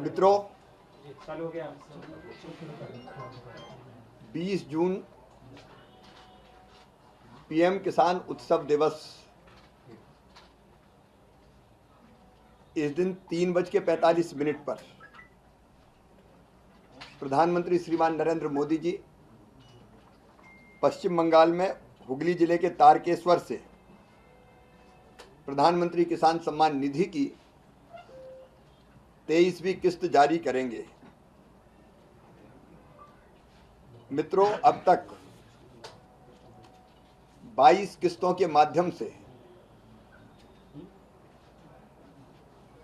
मित्रों, 20 जून पीएम किसान उत्सव दिवस इस दिन 3:45 पर प्रधानमंत्री श्रीमान नरेंद्र मोदी जी पश्चिम बंगाल में हुगली जिले के तारकेश्वर से प्रधानमंत्री किसान सम्मान निधि की 23वीं किस्त जारी करेंगे। मित्रों, अब तक 22 किस्तों के माध्यम से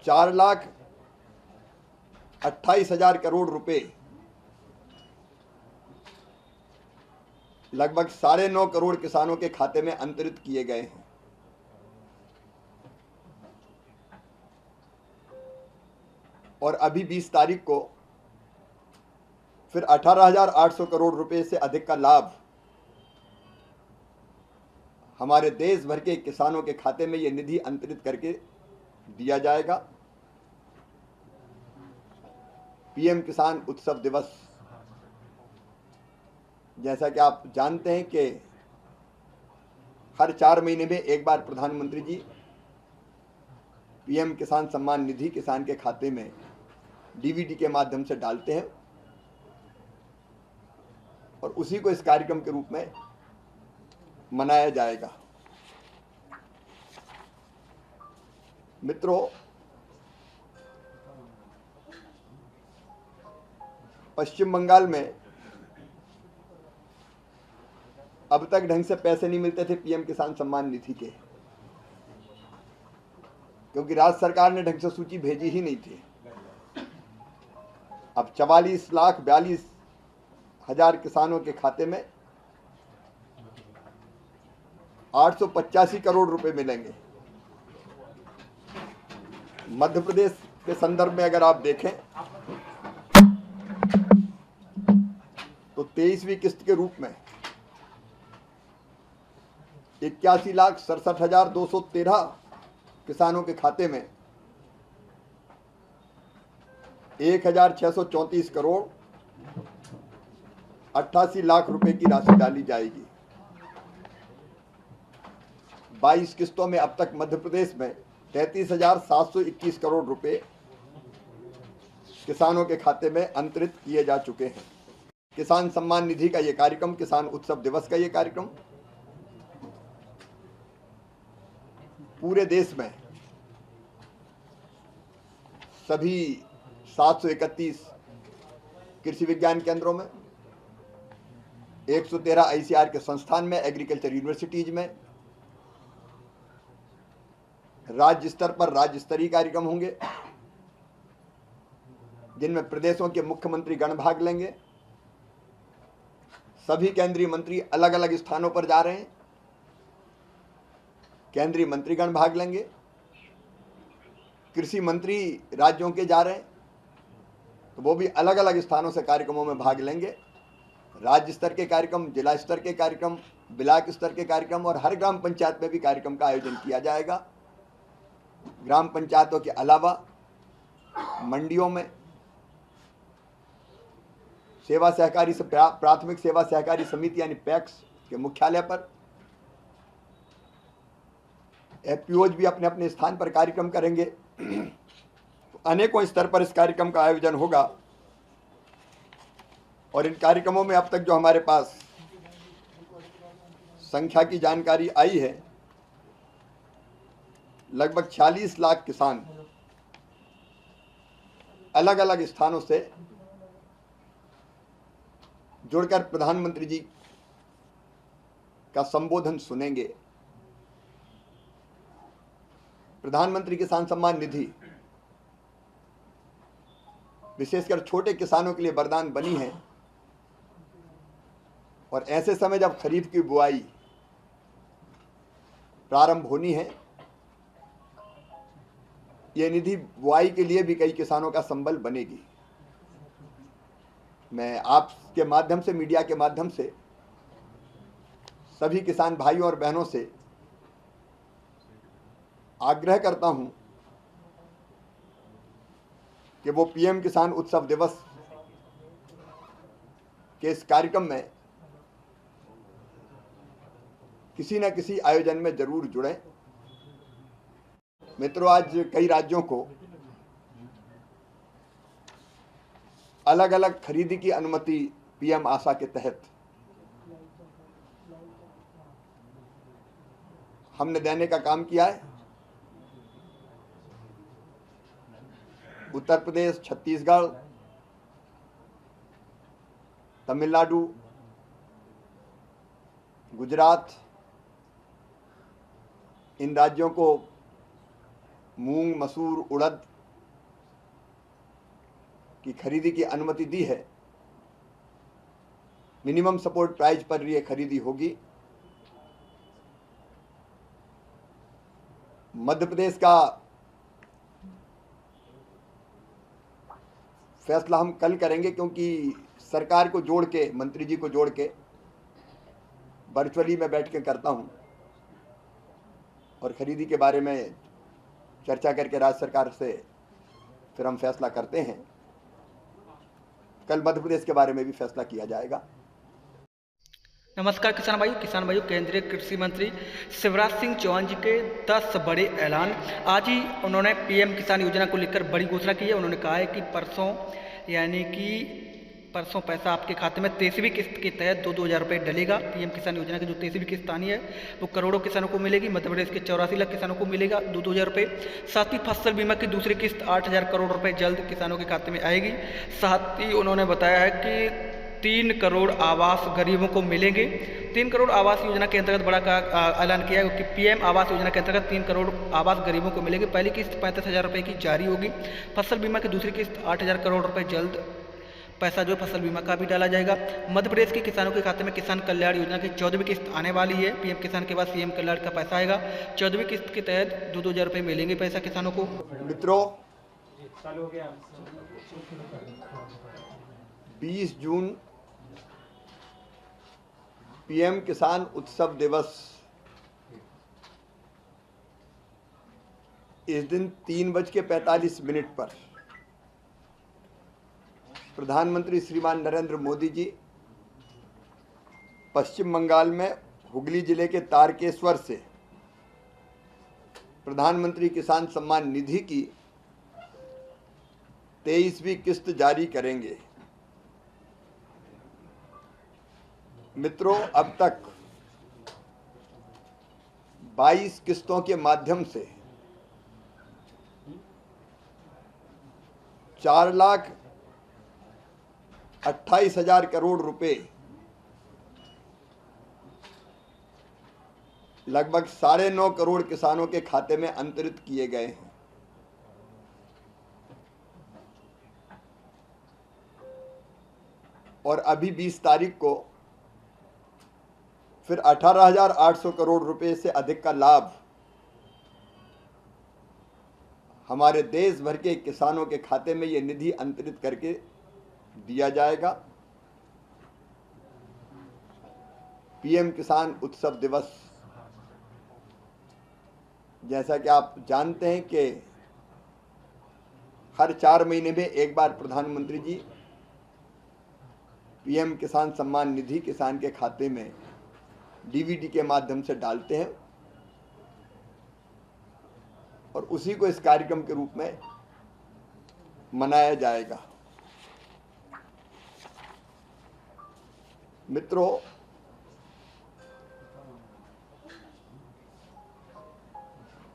4,28,000 करोड़ रुपए लगभग 9.5 करोड़ किसानों के खाते में अंतरित किए गए हैं। और अभी 20 तारीख को फिर 18,800 करोड़ रुपए से अधिक का लाभ हमारे देश भर के किसानों के खाते में ये निधि अंतरित करके दिया जाएगा। पीएम किसान उत्सव दिवस, जैसा कि आप जानते हैं कि हर 4 महीने में एक बार प्रधानमंत्री जी पीएम किसान सम्मान निधि किसान के खाते में डीवीडी के माध्यम से डालते हैं और उसी को इस कार्यक्रम के रूप में मनाया जाएगा। मित्रों, पश्चिम बंगाल में अब तक ढंग से पैसे नहीं मिलते थे पीएम किसान सम्मान निधि के, क्योंकि राज्य सरकार ने ढंग से सूची भेजी ही नहीं थी। अब 44,42,000 किसानों के खाते में 885 करोड़ रुपए मिलेंगे। मध्य प्रदेश के संदर्भ में अगर आप देखें तो 23वीं किस्त के रूप में 81,67,213 किसानों के खाते में 1,634 करोड़ 88 लाख रुपए की राशि डाली जाएगी। 22 किस्तों में अब तक मध्य प्रदेश में 33,721 करोड़ रुपए किसानों के खाते में अंतरित किए जा चुके हैं। किसान सम्मान निधि का ये कार्यक्रम, किसान उत्सव दिवस का ये कार्यक्रम पूरे देश में सभी 731 कृषि विज्ञान केंद्रों में, 113 आईसीआर के संस्थान में, एग्रीकल्चर यूनिवर्सिटीज में राज्य स्तर पर राज्य स्तरीय कार्यक्रम होंगे, जिनमें प्रदेशों के मुख्यमंत्री गण भाग लेंगे। सभी केंद्रीय मंत्री अलग अलग स्थानों पर जा रहे हैं, केंद्रीय मंत्रीगण भाग लेंगे। कृषि मंत्री राज्यों के जा रहे हैं तो वो भी अलग अलग स्थानों से कार्यक्रमों में भाग लेंगे। राज्य स्तर के कार्यक्रम, जिला स्तर के कार्यक्रम, ब्लॉक स्तर के कार्यक्रम और हर ग्राम पंचायत में भी कार्यक्रम का आयोजन किया जाएगा। ग्राम पंचायतों के अलावा मंडियों में, सेवा सहकारी प्राथमिक सेवा सहकारी समिति यानी पैक्स के मुख्यालय पर एफपीओज भी अपने अपने स्थान पर कार्यक्रम करेंगे। तो अनेकों स्तर पर इस कार्यक्रम का आयोजन होगा और इन कार्यक्रमों में अब तक जो हमारे पास संख्या की जानकारी आई है, लगभग 46 लाख किसान अलग अलग स्थानों से जुड़कर प्रधानमंत्री जी का संबोधन सुनेंगे। प्रधानमंत्री किसान सम्मान निधि विशेषकर छोटे किसानों के लिए वरदान बनी है और ऐसे समय जब खरीफ की बुआई प्रारंभ होनी है, ये निधि बुआई के लिए भी कई किसानों का संबल बनेगी। मैं आपके माध्यम से, मीडिया के माध्यम से सभी किसान भाइयों और बहनों से आग्रह करता हूं कि वो पीएम किसान उत्सव दिवस के इस कार्यक्रम में किसी न किसी आयोजन में जरूर जुड़े। मित्रों, आज कई राज्यों को अलग अलग खरीदी की अनुमति पीएम आशा के तहत हमने देने का काम किया है। उत्तर प्रदेश, छत्तीसगढ़, तमिलनाडु, गुजरात, इन राज्यों को मूंग, मसूर, उड़द की खरीदी की अनुमति दी है। मिनिमम सपोर्ट प्राइस पर यह खरीदी होगी। मध्य प्रदेश का फैसला हम कल करेंगे, क्योंकि सरकार को जोड़ के, मंत्री जी को जोड़ के वर्चुअली मैं बैठ के करता हूं और खरीदी के बारे में चर्चा करके राज्य सरकार से फिर हम फैसला करते हैं। कल मध्य प्रदेश के बारे में भी फैसला किया जाएगा। नमस्कार किसान भाइयों, केंद्रीय कृषि मंत्री शिवराज सिंह चौहान जी के 10 बड़े ऐलान। आज ही उन्होंने पीएम किसान योजना को लेकर बड़ी घोषणा की है। उन्होंने कहा है कि परसों पैसा आपके खाते में 23वीं किस्त के तहत 2-2 हज़ार रुपये डलेगा। पीएम किसान योजना की जो 23वीं किस्त आनी है वो करोड़ों किसानों को मिलेगी। मध्य प्रदेश के 84 लाख किसानों को मिलेगा 2-2 हज़ार रुपये। साथ ही फसल बीमा की दूसरी किस्त 8,000 करोड़ रुपये जल्द किसानों के खाते में आएगी। साथ ही उन्होंने बताया है कि 3 करोड़ आवास गरीबों को मिलेंगे। 3 करोड़ आवास योजना के अंतर्गत बड़ा ऐलान किया है कि पीएम आवास योजना के अंतर्गत 3 करोड़ आवास गरीबों को मिलेंगे। पहली किस्त 35,000 रुपये की जारी होगी। फसल बीमा की दूसरी किस्त 8,000 करोड़ रुपये जल्द पैसा जो फसल बीमा का भी डाला जाएगा। मध्य प्रदेश के किसानों के खाते में किसान कल्याण योजना की 14वीं किस्त आने वाली है। पीएम किसान के बाद सीएम कल्याण का पैसा आएगा। 14वीं किस्त के तहत 2-2 हज़ार रुपये मिलेंगे पैसा किसानों को। मित्रों, 20 जून पीएम किसान उत्सव दिवस, इस दिन 3:45 पर प्रधानमंत्री श्रीमान नरेंद्र मोदी जी पश्चिम बंगाल में हुगली जिले के तारकेश्वर से प्रधानमंत्री किसान सम्मान निधि की 23वीं किस्त जारी करेंगे। मित्रों, अब तक 22 किस्तों के माध्यम से 4,28,000 करोड़ रुपए लगभग 9.5 करोड़ किसानों के खाते में अंतरित किए गए हैं। और अभी 20 तारीख को फिर 18,800 करोड़ रुपए से अधिक का लाभ हमारे देश भर के किसानों के खाते में ये निधि अंतरित करके दिया जाएगा। पीएम किसान उत्सव दिवस, जैसा कि आप जानते हैं कि हर 4 महीने में एक बार प्रधानमंत्री जी पीएम किसान सम्मान निधि किसान के खाते में डीबीटी के माध्यम से डालते हैं और उसी को इस कार्यक्रम के रूप में मनाया जाएगा। मित्रों,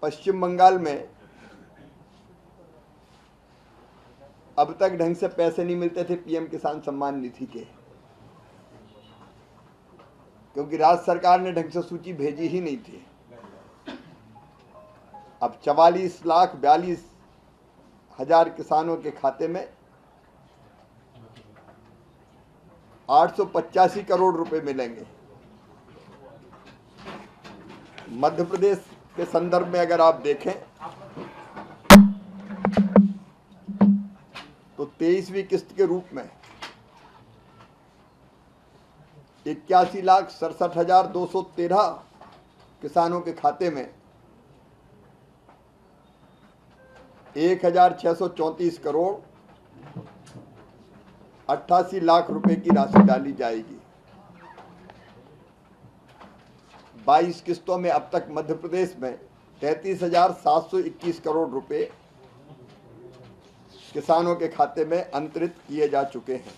पश्चिम बंगाल में अब तक ढंग से पैसे नहीं मिलते थे पीएम किसान सम्मान निधि के, क्योंकि राज्य सरकार ने ढंग से सूची भेजी ही नहीं थी। अब 44,42,000 किसानों के खाते में 885 करोड़ रुपए मिलेंगे। मध्य प्रदेश के संदर्भ में अगर आप देखें तो 23वीं किस्त के रूप में 81,67,213 किसानों के खाते में 1,634 करोड़ 88 लाख रुपए की राशि डाली जाएगी। 22 किस्तों में अब तक मध्य प्रदेश में 33,721 करोड़ रुपए किसानों के खाते में अंतरित किए जा चुके हैं।